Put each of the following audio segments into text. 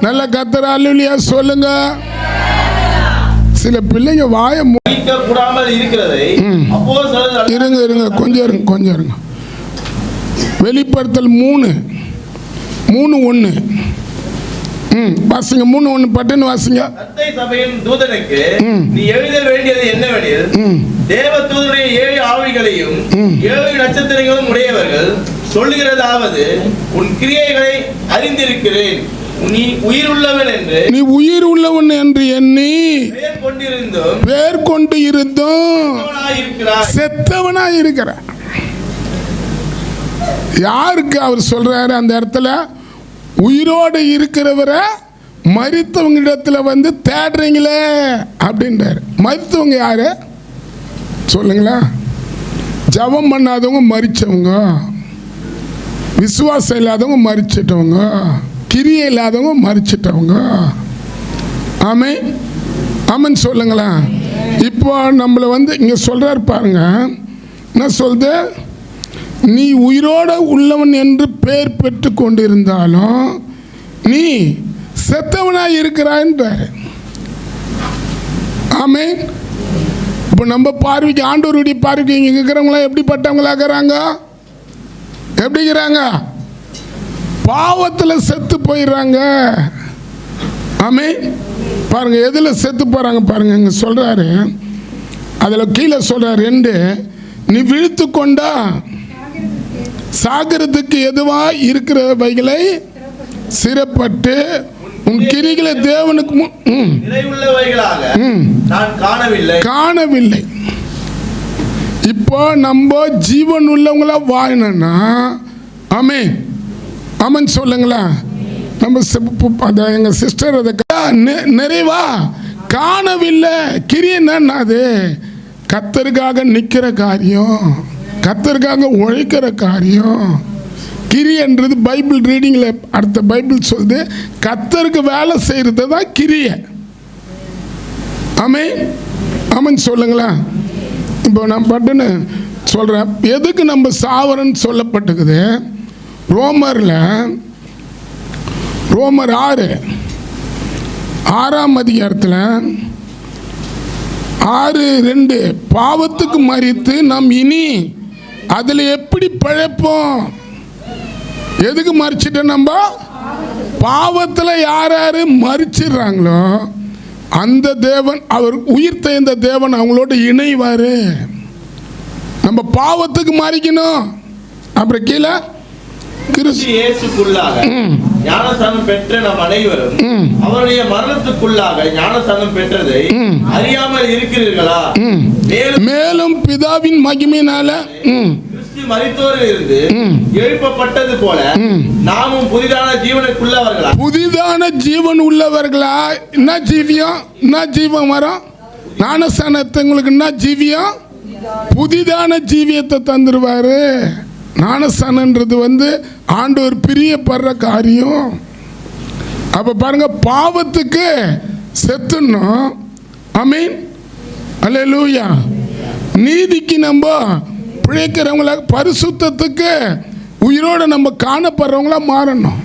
நல்ல கர்த்தர் அல்லேலூயா சொல்லுங்க. சில பிள்ளைங்க வாயை கூடாமல் இருக்கிறதை இருங்க கொஞ்சம் இருங்க. வெளிப்படுத்தல் 3:1 வாசிங்க. 3:1 பட்டுன்னு வாசிங்க. சத்தை சபையின் தூதனுக்கு நீ எழுத வேண்டியது என்னவெனில், தேவ தூதனுடைய 7 ஆவிகளையும் 7 நட்சத்திரங்களும் உடையவர்கள் சொல்லுகிறதாவது, உன் கிரியைகளை அறிந்திருக்கிறேன். நீ உயிர் உள்ளவன் என்று எண்ணி பேர் கொண்டு இருந்தும் செத்தவனாய் இருக்கிற. யாருக்கு அவர் சொல்றாரு அந்த இடத்துல? உயிரோடு இருக்கிறவரை மரித்தவங்க இடத்துல வந்து தேடுறீங்களே அப்படின்றாரு. மரித்தவங்க யாரு சொல்லுங்களா? ஜபம் பண்ணாதவங்க மரிச்சவங்க, விசுவாசம் இல்லாதவங்க மரிச்சிட்டவங்க, கிரியை இல்லாதவங்க மரிச்சிட்டவங்க. ஆமென் ஆமென் சொல்லுங்களா. இப்போ நம்மளை வந்து இங்கே சொல்றாரு பாருங்க, என்ன சொல்லுது? நீ உயிரோட உள்ளவன் என்று பெயர் பெற்று கொண்டிருந்தாலும் நீ செத்தவனாய் இருக்கிறான்றாரு. ஆமென். இப்போ நம்ம பார்வைக்கு, ஆண்டவருடைய பார்வைக்கு இங்கே இருக்கிறவங்களாம் எப்படிப்பட்டவங்களா இருக்கிறாங்க? எப்படி இருக்கிறாங்க? பாவத்தில் செத்து போயிடுறாங்க. ஆமென். பாருங்க எதில் செத்து போகிறாங்க பாருங்க. இங்கே சொல்கிறாரு, அதில் கீழே சொல்கிறார் 2, நீ விழித்து கொண்டா சாகிறதுக்கு எதுவா இருக்கிறவைகளை சிறப்பட்டு உன் கிரிகளை தேவனுக்கு காணவில்லை. இப்போ நம்ம ஜீவன் உள்ளவங்களா வாழணும்னா, ஆமென் ஆமென் சொல்லுங்களா. நம்ம எங்கள் சிஸ்டர் அதை நிறைவா காணவில்லை. கிரியை என்னன்னா அது கர்த்தருக்காக நிற்கிற காரியம், கர்த்தருக்காக உழைக்கிற காரியம். கிரியன்றது பைபிள் ரீடிங்கில் அடுத்த பைபிள் சொல்லுது, கர்த்தருக்கு வேலை செய்கிறது தான் கிரியை. ஆமென் ஆமென் சொல்லுங்களா. இப்போ நான் பட்டுன்னு சொல்கிறேன், எதுக்கு நம்ம சாவரன்னு சொல்லப்பட்டுக்குது? ரோமர் 6ஆம் அதிகாரத்தில் 6:2 பாவத்துக்கு மரித்து நாம் இனி அதில் எப்படி பிழைப்போம்? எதுக்கு மறிச்சிட்டோம்? நம்ம பாவத்தில் யார் யார் மறிச்சிடுறாங்களோ அந்த தேவன், அவர் உயிர் தெய்ந்த தேவன் அவங்களோட இணைவார். நம்ம பாவத்துக்கு மறிக்கணும். அப்புறம் கீழே கிறிஸ்துவுக்குள்ளாக ஞானஸ்நானம் பெற்ற நாம் அனைவரும் அவருடைய மரணத்துக்குள்ளாக ஞானஸ்நானம் பெற்றதை அறியாமல் இருக்கிறீர்களா? மேலும் பிதாவின் மகிமையினால கிறிஸ்து மரித்தோரில் இருந்து எழுப்பப்பட்டது போல நாமும் புதிதான ஜீவனுக்குள்ளவர்களா. புதிதான ஜீவன் உள்ளவர்களா? என்ன ஜீவியம்? என்ன ஜீவம் வரும்? ஞானஸ்நானத்தை உங்களுக்கு என்ன ஜீவியம்? புதிதான ஜீவியத்தை தந்துருவாரு. ஞானஸ்நானன்றது வந்து ஆண்டவர் பிரியப்படுற காரியம். அப்போ பாருங்க, பாவத்துக்கு செத்துணும். ஆமென் அல்லேலூயா. நீதிக்கு நம்ம பிழைக்கிறவங்கள, பரிசுத்தத்துக்கு உயிரோடு நம்ம காணப்படுறவங்களா மாறணும்.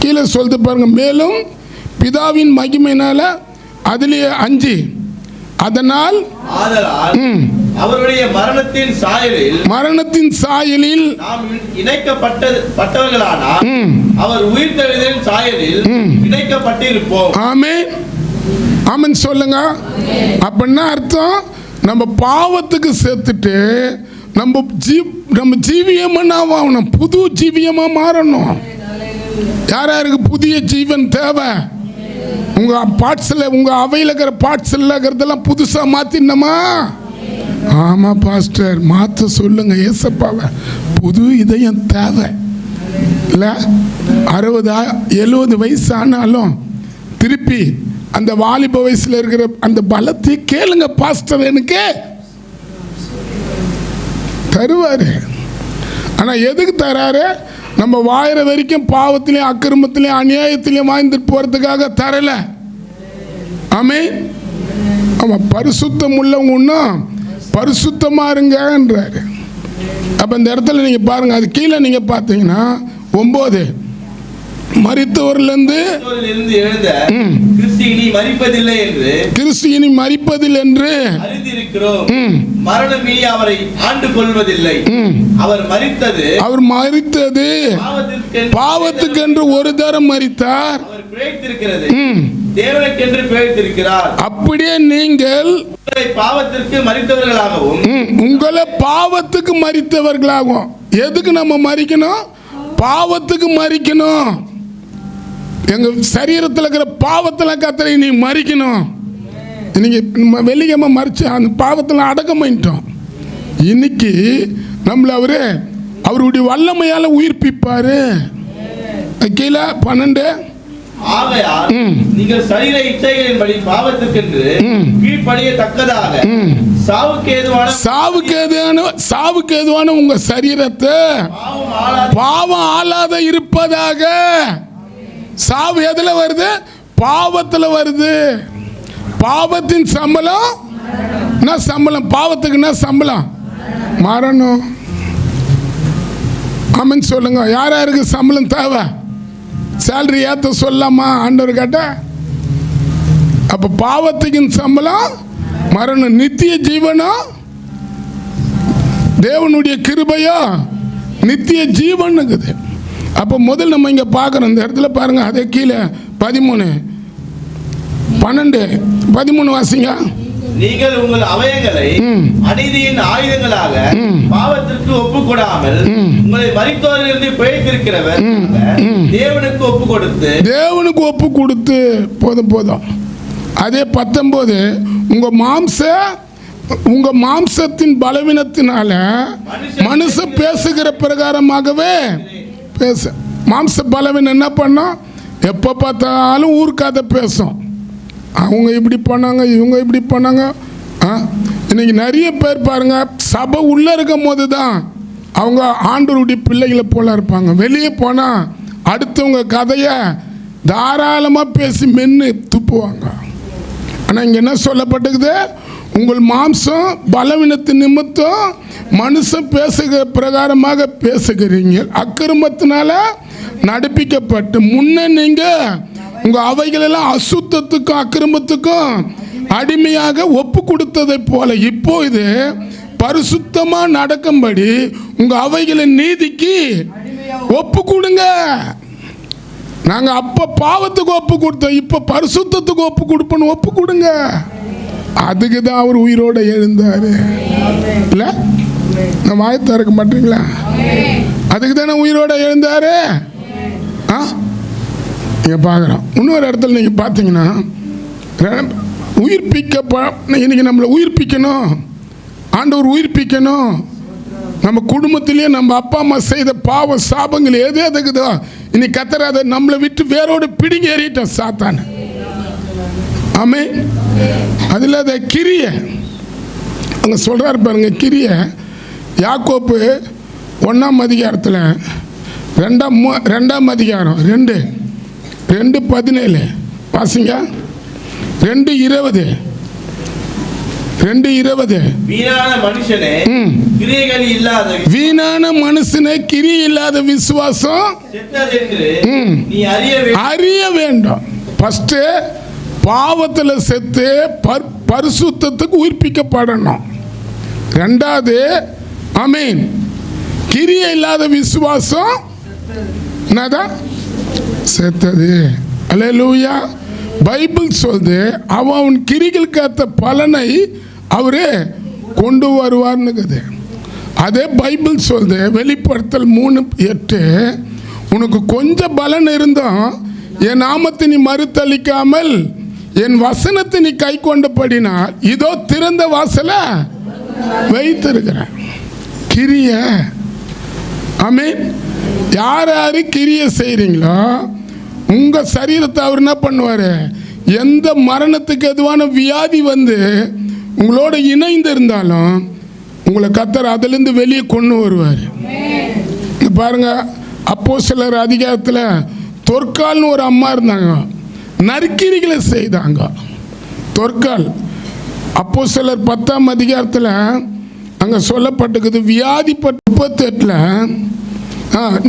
கீழே சொல்லிட்டு பாருங்க, மேலும் பிதாவின் மகிமையினால அதிலேயே 5 அதனால் அவருடைய மரணத்தின் சாயலில் நாம் இணைக்கப்பட்டவர்களானால் அவர் உயிர்த்தெழுதலின் சாயலில் இணைக்கப்பட்டிருப்போம். ஆமென் ஆமென் சொல்லுங்க. அப்படின்னா அர்த்தம், நம்ம பாவத்துக்கு சேர்த்துட்டு நம்ம ஜீவியமாக ஆகணும், புது ஜீவியமாக மாறணும். யார் யாருக்கு புதிய ஜீவன் தேவை? உங்கள் பார்ட்ஸில், உங்கள் அவையில் இருக்கிற பார்ட்ஸில் இருக்கிறதெல்லாம் புதுசாக மாற்றினோமா? ஆமாம் பாஸ்டர், மாற்ற சொல்லுங்க ஏசப்பாவை. புது இதயம் தேவை இல்லை? 60-70 வயசு ஆனாலும் திருப்பி அந்த வாலிப வயசில் இருக்கிற அந்த பலத்தை கேளுங்க பாஸ்டர், எனக்கு தருவார். ஆனால் எதுக்கு தராரு? நம்ம வாயிற வரைக்கும் பாவத்திலையும் அக்கிரமத்திலையும் அநியாயத்திலையும் வாழ்ந்துட்டு போகிறதுக்காக தரல. ஆமென். ஆமாம், பரிசுத்தம் உள்ளவங்க இன்னும் பரிசுத்தமாக இருங்கன்றாரு. அப்போ இந்த இடத்துல நீங்கள் பாருங்கள், அது கீழே நீங்கள் பார்த்தீங்கன்னா 9 மரித்தோரிலிருந்து எழுந்த கிறிஸ்து இனி மரிப்பதில்லை என்று கிறிஸ்து இனி மரிப்பதில் என்று அறிந்திருக்கிறோம். மரணம் இனி அவரை ஆண்டு கொள்வதில்லை. அவர் மரித்தது பாவத்துக்கென்று ஒரு தரம் மரித்தார். அவர் பிழைத்திருக்கிறது தேவனுக்கென்று பிழைத்திருக்கிறார். அப்படியே நீங்கள் பாவத்திற்கு மரித்தவர்களாகவும் உங்களை பாவத்துக்கு மரித்தவர்களாகவும். எதுக்கு நம்ம மரிக்கணும்? பாவத்துக்கு மரிக்கணும். எங்க சரீரத்தில் இருக்கிற பாவத்தில் கத்தரை நீ மரிக்கணும். இன்னைக்கு வெள்ளிக்கிழமை மறிச்சு அந்த பாவத்தில் அடக்கம் பண்ணிட்டோம். இன்னைக்கு நம்மள அவருடைய வல்லமையால உயிர்ப்பிப்பாரு. கீழே 12 ஆகையால் நீங்கள் சரீர இச்சைகளின்படி பாவத்துக்கென்று கீழ்ப்படியத்தக்கதாக சாவுக்கு ஏதுவான உங்க சரீரத்தை பாவம் ஆளாத இருப்பதாக. சாவு எதுல வருது? பாவத்துல வருது. பாவத்தின் சம்பளம் என்ன? சம்பளம். பாவத்துக்கு என்ன சம்பளம்? மரணம். ஆமென் சொல்லுங்க. யாருக்கு சம்பளம் தேவை? சேலரி ஏற்ற சொல்லாமா ஆண்டவர் கேட்ட? அப்ப பாவத்துக்கு சம்பளம் மரணம். நித்திய ஜீவனும் தேவனுடைய கிருபையோ நித்திய ஜீவன் இருக்குது. அப்போ முதல் நம்ம இங்கே பார்க்குறோம். இந்த இடத்துல பாருங்க. அதே கீழே 13 12 13 வாசிங்க. நீங்கள் உங்கள் அவயங்களை அநீதியின் ஆயுதங்களாக பாவத்திற்கு ஒப்புக்கொடாமல் உங்களை மரித்தோரிலிருந்து பிழைத்திருக்கிறவர் தேவனுக்கு ஒப்பு கொடுத்து போதும். அதே 19 உங்க மாம்சத்தின் பலவீனத்தினால மனுஷ பேசுகிற பிரகாரமாகவே பேச. மாம்ச பலவீனம் என்ன பண்ணோம்? எப்போ பார்த்தாலும் ஊருக்காத பேசும். அவங்க இப்படி பண்ணாங்க, இவங்க இப்படி பண்ணாங்க. இன்னைக்கு நிறைய பேர் பாருங்க, சபை உள்ள இருக்கும் போது தான் அவங்க ஆண்டவருடைய பிள்ளைகளை போல இருப்பாங்க. வெளியே போனா அடுத்தவங்க கதையை தாராளமாக பேசி மென்று துப்புவாங்க. ஆனால் இங்கே என்ன சொல்லப்பட்டிருக்குது? உங்கள் மாம்சம் பலவீனத்தின் நிமித்தம் மனுஷன் பேசுகிற பிரகாரமாக பேசுகிறீங்க. அக்கிரமத்தினால நடிப்பிக்கப்பட்டு முன்ன நீங்க உங்க அவைகளெல்லாம் அசுத்தத்துக்கும் அக்கிரமத்துக்கும் அடிமையாக ஒப்பு கொடுத்ததை போல இப்போ இது பரிசுத்தமா நடக்கும்படி உங்க அவைகளின் நீதிக்கு ஒப்பு கொடுங்க. நாங்க அப்ப பாவத்துக்கு ஒப்பு கொடுத்தோம், இப்ப பரிசுத்தத்துக்கு ஒப்பு கொடுப்போம். ஒப்பு கொடுங்க. அதுக்கு தான் அவர் உயிரோட எழுந்தாரு. இல்ல நான் வாய் திறக்க மாட்டீங்களா? அதுக்கு தானே உயிரோட எழுந்தாரு. நீங்க பார்க்குறோம். இன்னொரு இடத்துல நீங்க பார்த்தீங்கன்னா இன்னைக்கு நம்மளை உயிர்ப்பிக்கணும். ஆண்டவர் உயிர்ப்பிக்கணும். நம்ம குடும்பத்திலேயே நம்ம அப்பா அம்மா செய்த பாவ சாபங்கள் எது எதுக்குதோ இன்னைக்கு கத்தராத நம்மளை விட்டு வேரோடு பிடிங்கி ஏறிட்டோம் சாத்தான. ஆமே. அதில் அதை கிரிய அங்கே சொல்கிறார் பாருங்க. கிரிய யாக்கோப்பு 1ஆம் அதிகாரத்தில் 2ஆம் அதிகாரம் 2:17 வாசிங்க. 2:20 வீணான மனுஷனே கிரி இல்லாத விசுவாசம் அறிய வேண்டும். ஃபர்ஸ்ட் பாவத்தில் செத்து பரிசுத்தத்துக்கு உயிர்ப்பிக்கப்படணும். ரெண்டாவது ஆமென், கிரிய இல்லாத விசுவாசம் என்னதான் செத்தது. அல்லேலூயா. பைபிள் சொல்லுது அவன் கிரிகளுக்கு ஏற்ற பலனை அவரு கொண்டு வருவார்னுக்குது. அதே பைபிள் சொல்லுது வெளிப்படுத்தல் 3:8 உனக்கு கொஞ்சம் பலன் இருந்தும் என் நாமத்தை நீ மறுத்தளிக்காமல் என் வசனத்தை நீ கை கொண்டபடினால் இதோ திறந்த வாசல வைத்திருக்கிறேன். கிரிய. ஆமென். யார் யாரு கிரிய செய்றீங்களோ உங்க சரீரத்தை அவர் என்ன பண்ணுவாரு? எந்த மரணத்துக்கு எதுவான வியாதி வந்து உங்களோட இணைந்து இருந்தாலும் உங்களை கத்தர் அதிலிருந்து வெளியே கொண்டு வருவார். பாருங்க, அப்போஸ்தலர் அதிகாரத்தில் தொற்கால்னு ஒரு அம்மா இருந்தாங்க. நற்கிரிகளை செய்தாங்க. தொற்கால் அப்போஸ்தலர் 10ஆம் அதிகாரத்தில் அங்கே சொல்லப்பட்டிருக்குது. வியாதிப்பட்ட 38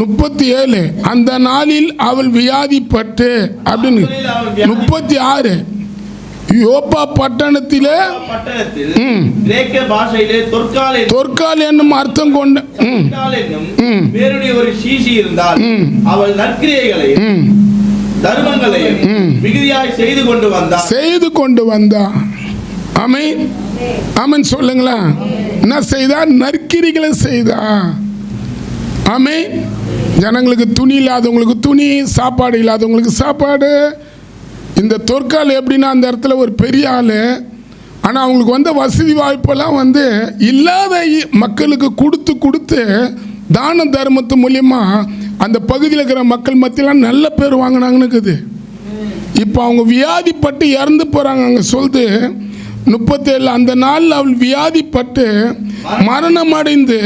37 அந்த நாளில் அவள் வியாதிப்பட்டு அப்படின்னு. 36 யோப்பா பட்டணத்திலே கிரேக்க பாஷையிலே தொற்கால் என்னும் அர்த்தம் கொண்ட பேருடைய ஒரு சீசி இருந்தால் அவள் நற்கிரியைகளையும் தர்மங்களையும் மிகுதியாய் செய்து கொண்டு வந்தா. ஆமென் ஆமென் சொல்லுங்களா. என்ன செய்தா? நற்கிரிகளை செய்தா. ஆமென். ஜனங்களுக்கு துணி இல்லாதவங்களுக்கு துணி, சாப்பாடு இல்லாதவங்களுக்கு சாப்பாடு. இந்த தொற்கால் எப்படின்னா அந்த இடத்துல ஒரு பெரிய ஆள், ஆனால் அவங்களுக்கு வந்த வசதி வாய்ப்பெல்லாம் இல்லாத மக்களுக்கு கொடுத்து தான தர்மத்து மூலியமா அந்த பகுதியில் இருக்கிற மக்கள் மத்தியெல்லாம் நல்ல பேர் வாங்கினாங்கன்னு. இப்போ அவங்க வியாதிப்பட்டு இறந்து போகிறாங்க. அங்கே சொல்லுது 37 அந்த நாளில் அவள் வியாதிப்பட்டு மரணம் அடைந்து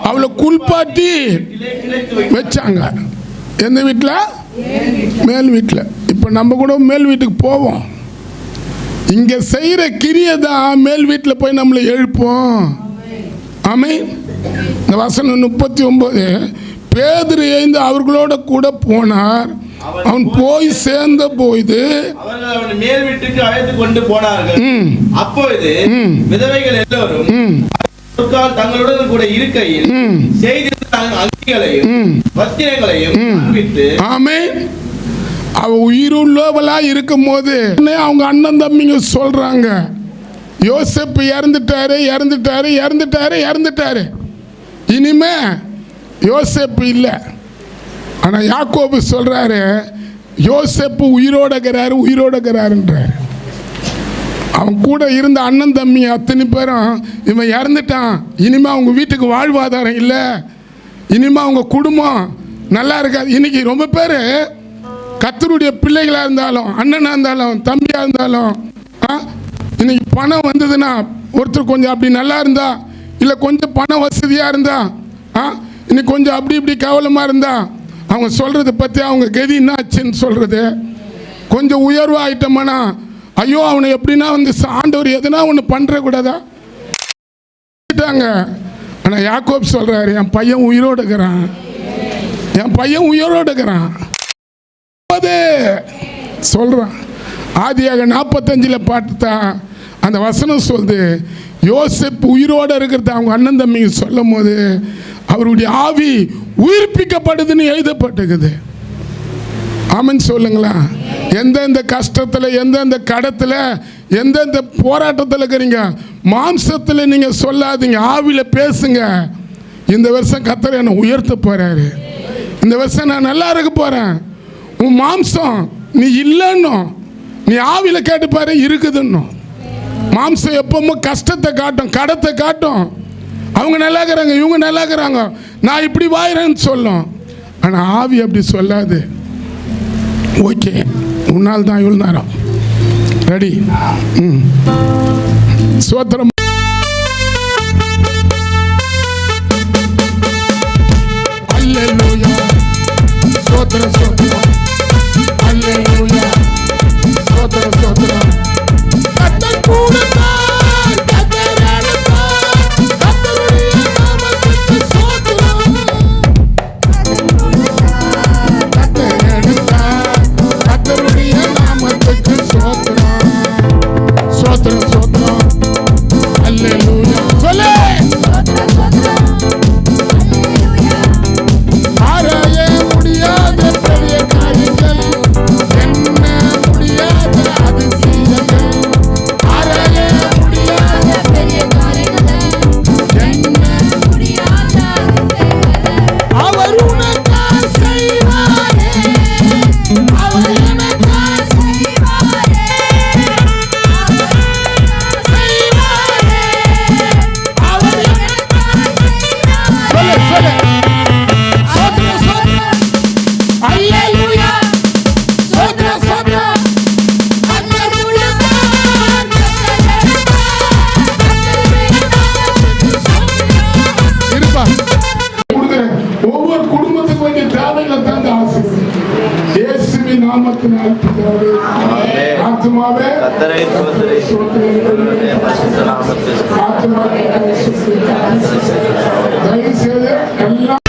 அவளை குளிப்பாட்டி வச்சாங்க. எந்த வீட்டில்? மேல் வீட்டில். இப்போ நம்ம கூட மேல் வீட்டுக்கு போவோம். இங்கே செய்கிற கிரியை தான் மேல் வீட்டில் போய் நம்மளை எழுப்போம். ஆமென். இந்த வசனம் 39 பேதுரு எழுந்து அவர்களோட கூட போனார். அவன் போய் சேர்ந்த போது அவர்கள் அவனை மேல் வீட்டுக்கு அழைத்து கொண்டு போனார்கள். அப்பொழுது விதவைகள் எல்லோரும் தங்களுடன் கூட இருக்கையில் செய்திருந்த அங்கிகளையும் வஸ்திரங்களையும் காண்பித்து. ஆமென். அவ உயிருள்ளவளா இருக்கும் போது அவங்க அண்ணன் தம்பிங்க சொல்றாங்க, யோசேப்பு இறந்துட்டாரு. இனிமே யோசேப்பு இல்லை. ஆனா யாக்கோபு சொல்றாரு, யோசேப்பு உயிரோடகிறாருன்றாரு. அவன் கூட இருந்த அண்ணன் தம்பி அத்தனை பேரும் இவன் இறந்துட்டான், இனிமே அவங்க வீட்டுக்கு வாழ்வாதாரம் இல்லை, இனிமே அவங்க குடும்பம் நல்லா இருக்காது. இன்னைக்கு ரொம்ப பேர் கர்த்தருடைய பிள்ளைகளாக இருந்தாலும், அண்ணனாக இருந்தாலும், தம்பியாக இருந்தாலும், இன்னைக்கு பணம் வந்ததுன்னா ஒருத்தர் கொஞ்சம் அப்படி நல்லா இருந்தா, இல்லை கொஞ்சம் பண வசதியாக இருந்தா, இன்னைக்கு கொஞ்சம் அப்படி இப்படி கவலமாக இருந்தா, அவங்க சொல்கிறத பற்றி அவங்க கதி என்ன ஆச்சுன்னு சொல்கிறது. கொஞ்சம் உயர்வு ஆயிட்டோம்னா, ஐயோ அவனை எப்படின்னா ஆண்டவர் எதுனா ஒன்று பண்ணுற கூடாதா. ஆனால் யாக்கோப் சொல்கிறாரு, என் பையன் உயிரோடு இருக்கிறான், சொல்றான். ஆதியாக 45 பாட்டுதான் அந்த வசனம் சொல்லுது, யோசேப்பு உயிரோடு இருக்கிறத அவங்க அண்ணன் தம்பிங்க சொல்லும் போது அவருடைய ஆவி உயிர்ப்பிக்கப்படுதுன்னு எழுதப்பட்டிருக்குது. ஆமென் சொல்லுங்களா. எந்தெந்த கஷ்டத்தில், எந்தெந்த கடத்தில், எந்தெந்த போராட்டத்தில் இருக்கிறீங்க, மாம்சத்தில் நீங்கள் சொல்லாதீங்க, ஆவியில் பேசுங்க. இந்த வருஷம் கர்த்தர் என்னை உயர்த்த போறாரு, இந்த வருஷம் நான் நல்லா இருக்க போறேன். உன் மாம்சம் நீ இல்லைன்னு நீ ஆவியில் கேட்டு பாரு, இருக்குதுன்னு. மாம்சம் எப்பவுமே கஷ்டத்தை காட்டும், கடத்தை காட்டும். அவங்க நல்லா இருக்கிறாங்க, இவங்க நல்லா இருக்கிறாங்க, நான் இப்படி வாயிறேன்னு சொல்லும். ஆனால் ஆவி அப்படி சொல்லாது. ஓகே, உன்னால் தான் இவ்வளோ நேரம் ரெடி. சோத்திரம். அல்லேலூயா, சோத்திரம் சோத்திரம். அல்லேலூயா, சோத்திரம் சோத்திரம். கர்த்தர் கூடத்தான், கர்த்தர் அடுத்தான், கர்த்தருடைய நாமத்துக்கு சோத்திரம். கர்த்தர் அடுத்தான், கர்த்தருடைய நாமத்துக்கு சோத்திரம். சோத்திரம் சோத்திரம். அல்லேலூயா. சொல்லு. சோத்திரம் சோத்திரம். அல்லேலூயா. ஆராய முடியாத பெரிய காரியங்கள், என்ன முடியாத அதிசயங்கள், ஆராய முடியாத பெரிய காரியங்கள், என்ன முடியாத அதிசயங்கள் அவர் உனக்காக செய்வாரே, அவர் எனக்காக செய்வாரே, அவர் எனக்காக செய்வாரே. சொல்லு சொல்லு. சோத்திரம் சோத்திரம். அல்லேலூயா. சோத்திரம் சோத்திரம். கர்த்தர் கூடத்தான், கர்த்தர் அடுத்தான், கர்த்தருடைய நாமத்துக்கு சோத்திரம். இருப்பா. ஒவ்வொரு குடும்பத்துக்கு வேண்டிய தேவைகளை தந்து ஆசீர்வதி. இயேசுவின் நாமத்தினால் பிதாவே. ஆத்துமாவே கர்த்தரை ஸ்தோத்திரி. அவருடைய பரிசுத்த நாமத்தில் ஆத்துமாவே தயவு செய்து எல்லாம்